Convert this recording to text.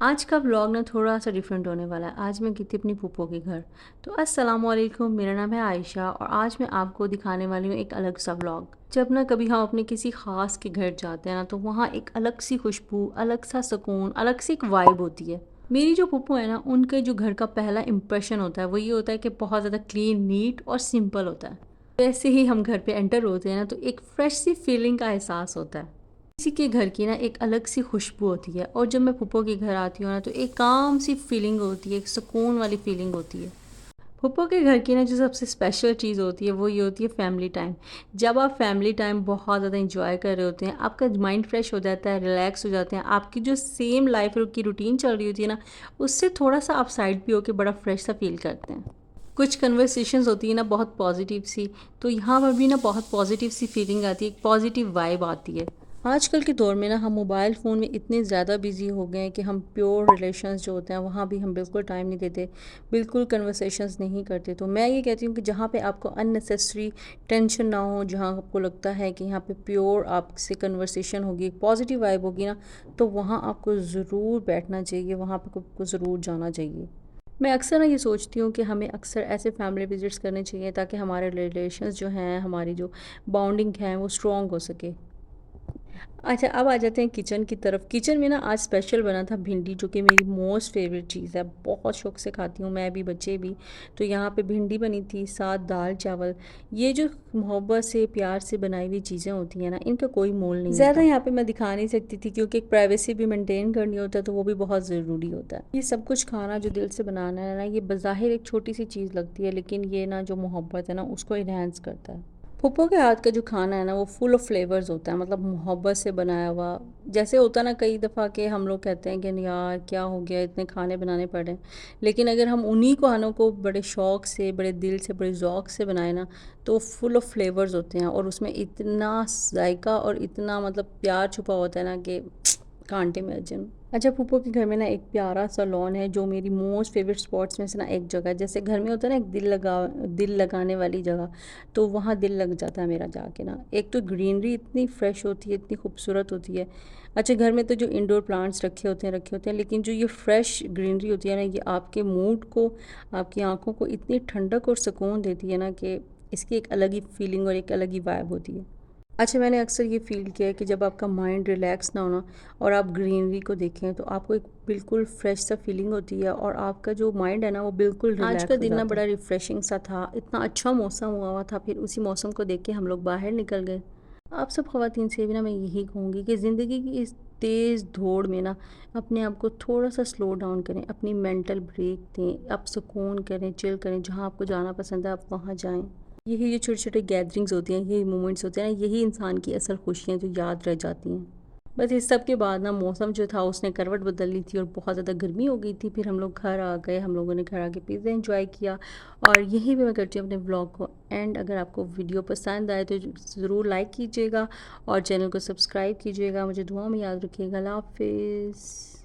आज का व्लॉग ना थोड़ा सा डिफरेंट होने वाला है। आज मैं गई थी अपनी फूफो के घर। तो अस्सलाम वालेकुम, मेरा नाम है आयशा और आज मैं आपको दिखाने वाली हूँ एक अलग सा व्लॉग। जब ना कभी हम अपने किसी ख़ास के घर जाते हैं ना, तो वहाँ एक अलग सी खुशबू, अलग सा सुकून, अलग सी एक वाइब होती है। मेरी जो फूफो है ना, उनके जो घर का पहला इम्प्रेशन होता है वो ये होता है कि बहुत ज़्यादा क्लीन, नीट और सिंपल होता है। जैसे ही हम घर पे एंटर होते हैं ना, तो एक फ्रेश सी फीलिंग का एहसास होता है। किसी के घर की ना एक अलग सी खुशबू होती है और जब मैं फूफो के घर आती हूँ ना, तो एक काम सी फीलिंग होती है, एक सुकून वाली फीलिंग होती है। फूफो के घर की ना जो सबसे स्पेशल चीज़ होती है वो ये होती है फैमिली टाइम। जब आप फैमिली टाइम बहुत ज़्यादा इंजॉय कर रहे होते हैं, आपका माइंड फ्रेश हो जाता है, रिलैक्स हो जाते हैं, आपकी जो सेम लाइफ की रूटीन चल रही होती है ना, उससे थोड़ा सा आप साइड भी होकर बड़ा फ्रेश सा फील करते हैं। कुछ कन्वर्सेशंस होती है ना बहुत पॉजिटिव सी, तो यहाँ पर भी ना बहुत पॉजिटिव सी फीलिंग आती है, एक पॉजिटिव वाइब आती है। आजकल के दौर में ना हम मोबाइल फ़ोन में इतने ज़्यादा बिजी हो गए हैं कि हम प्योर रिलेशंस जो होते हैं वहाँ भी हम बिल्कुल टाइम नहीं देते, बिल्कुल कन्वर्सेशंस नहीं करते। तो मैं ये कहती हूँ कि जहाँ पे आपको अननेसेसरी टेंशन ना हो, जहाँ आपको लगता है कि यहाँ पे प्योर आपसे कन्वर्सेशन होगी, पॉजिटिव वाइब होगी ना, तो वहाँ आपको ज़रूर बैठना चाहिए, वहाँ पर आपको ज़रूर जाना चाहिए। मैं अक्सर ना ये सोचती हूँ कि हमें अक्सर ऐसे फैमिली विज़िट्स करने चाहिए ताकि हमारे रिलेशंस जो हैं, हमारी जो बॉन्डिंग है वो स्ट्रॉन्ग हो सके। अच्छा, अब आ जाते हैं किचन की तरफ। किचन में ना आज स्पेशल बना था भिंडी, जो कि मेरी मोस्ट फेवरेट चीज़ है, बहुत शौक से खाती हूँ मैं भी, बच्चे भी। तो यहाँ पे भिंडी बनी थी, साथ दाल चावल। ये जो मोहब्बत से, प्यार से बनाई हुई चीज़ें होती हैं ना, इनका कोई मोल नहीं ज़्यादा होता। यहाँ पे मैं दिखा नहीं सकती थी क्योंकि एक प्राइवेसी भी मेंटेन करनी होता है, तो वो भी बहुत ज़रूरी होता है। ये सब कुछ खाना जो दिल से बनाना है ना, ये बज़ाहिर एक छोटी सी चीज़ लगती है, लेकिन ये ना जो मोहब्बत है ना, उसको इन्हेंस करता है। फूफो के हाथ का जो खाना है ना, वो फुल ऑफ फ्लेवर्स होता है, मतलब मोहब्बत से बनाया हुआ। जैसे होता है ना कई दफ़ा के हम लोग कहते हैं कि नहीं यार क्या हो गया, इतने खाने बनाने पड़े हैं, लेकिन अगर हम उन्हीं खानों को बड़े शौक़ से, बड़े दिल से, बड़े ज़ौक़ से बनाए ना, तो फुल ऑफ फ्लेवर्स होते हैं और उसमें इतना जायका और इतना मतलब प्यार छुपा होता है ना कि कांटे में इमेजिन। अच्छा, फूफो के घर में ना एक प्यारा सा लॉन है जो मेरी मोस्ट फेवरेट स्पॉट्स में से ना एक जगह है। जैसे घर में होता है ना एक दिल लगाने वाली जगह, तो वहाँ दिल लग जाता है मेरा जाके ना। एक तो ग्रीनरी इतनी फ्रेश होती है, इतनी खूबसूरत होती है। अच्छा, घर में तो जो इंडोर प्लांट्स रखे होते हैं, लेकिन जो ये फ्रेश ग्रीनरी होती है ना, ये आपके मूड को, आपकी आंखों को इतनी ठंडक और सुकून देती है ना कि इसकी एक अलग ही फीलिंग और एक अलग ही वाइब होती है। अच्छा, मैंने अक्सर ये फ़ील किया है कि जब आपका माइंड रिलैक्स ना हो ना और आप ग्रीनरी को देखें, तो आपको एक बिल्कुल फ्रेश सा फीलिंग होती है और आपका जो माइंड है ना वो बिल्कुल आज का रिलैक्स हो दिन ना जाता बड़ा है। रिफ़्रेशिंग सा था, इतना अच्छा मौसम हुआ था, फिर उसी मौसम को देख के हम लोग बाहर निकल गए। आप सब ख़वातीन से भी ना मैं यही कहूँगी कि ज़िंदगी की इस तेज़ दौड़ में ना अपने आप को थोड़ा-सा स्लो डाउन करें, अपनी मेंटल ब्रेक दें, आप सुकून करें, चिल करें, जहाँ आपको जाना पसंद है आप वहाँ जाएँ। यही जो छोटे-छोटे गैदरिंग्स होती हैं, यही मोमेंट्स होते हैं ना, यही इंसान की असल खुशियाँ जो याद रह जाती हैं। बस इस सब के बाद ना मौसम जो था उसने करवट बदल ली थी और बहुत ज़्यादा गर्मी हो गई थी। फिर हम लोग घर आ गए, हम लोगों ने घर आके पिज़्ज़ा एंजॉय किया और यहीं पे मैं करती हूँ अपने व्लॉग को एंड। अगर आपको वीडियो पसंद आए तो ज़रूर लाइक कीजिएगा और चैनल को सब्सक्राइब कीजिएगा। मुझे दुआ में याद रखिएगा। अल्लाह हाफ़िज़।